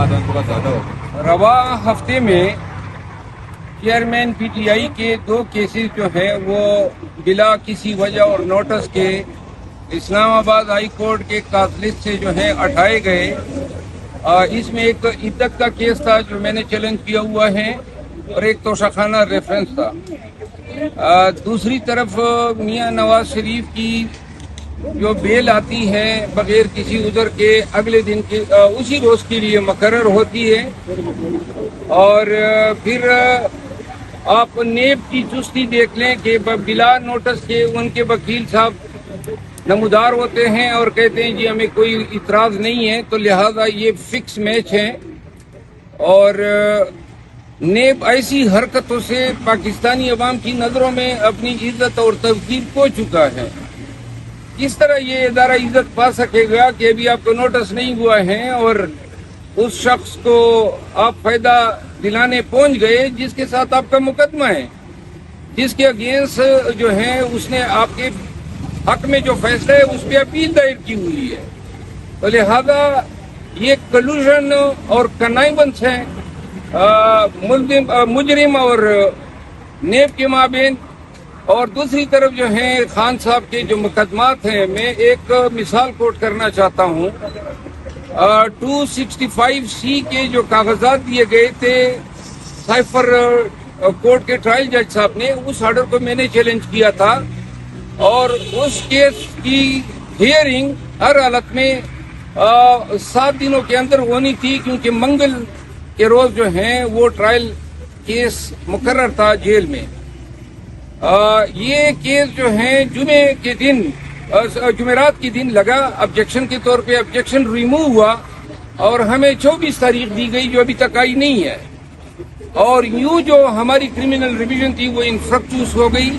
रवा हफ्ते में चेयरमैन पीटीआई के 2 केसेस जो हैं वो बिला किसी वजह और नोटिस के इस्लामाबाद हाई कोर्ट के काज से जो है हटाए गए। इसमें एक इद्दत का केस था जो मैंने चैलेंज किया हुआ है और एक तोशाखाना रेफरेंस था। दूसरी तरफ मियां नवाज शरीफ की जो बेल आती है बगैर किसी उज़र के अगले दिन के उसी रोज के लिए मुकर्रर होती है। और फिर आप नेब की चुस्ती देख लें कि बिला नोटिस के उनके वकील साहब नमूदार होते हैं और कहते हैं जी हमें कोई इतराज नहीं है, तो लिहाजा ये फिक्स मैच है। और नेब ऐसी हरकतों से पाकिस्तानी अवाम की नज़रों में अपनी इज्जत और तवकीर खो चुका है। किस तरह ये इदारा इज्जत पा सकेगा कि अभी आपको नोटिस नहीं हुआ है और उस शख्स को आप फायदा दिलाने पहुंच गए जिसके साथ आपका मुकदमा है, जिसके अगेंस्ट जो है उसने आपके हक में जो फैसला है उस पर अपील दायर की हुई है। तो लिहाजा ये कलूजन और कन्नाइवेंस है मुजरिम और नेब के माबेन। और दूसरी तरफ जो है खान साहब के जो मुकदमात हैं, मैं एक मिसाल कोट करना चाहता हूँ। 265C के जो कागजात दिए गए थे साइफर कोर्ट के ट्रायल जज साहब ने, उस ऑर्डर को मैंने चैलेंज किया था और उस केस की हियरिंग हर हालत में 7 दिनों के अंदर होनी थी, क्योंकि मंगल के रोज जो है वो ट्रायल केस मुकर्रर था जेल में। ये केस जो है जुमे के दिन जुमेरात के दिन लगा, ऑब्जेक्शन के तौर पे ऑब्जेक्शन रिमूव हुआ और हमें 24 तारीख दी गई जो अभी तक आई नहीं है। और यूं जो हमारी क्रिमिनल रिवीजन थी वो इनफ्रक्चुअस हो गई।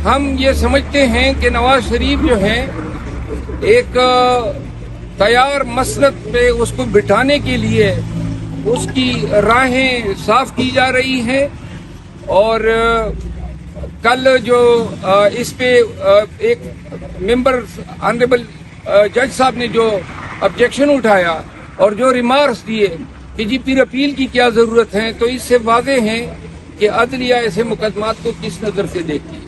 हम ये समझते हैं कि नवाज शरीफ जो है एक तैयार मसनद पे उसको बिठाने के लिए उसकी राहें साफ की जा रही हैं। और कल जो इस पे एक मेंबर ऑनरेबल जज साहब ने जो ऑब्जेक्शन उठाया और जो रिमार्क्स दिए कि जी फिर अपील की क्या जरूरत है, तो इससे वाज़ेह है कि अदलिया ऐसे मुकदमात को किस नज़र से देखती है।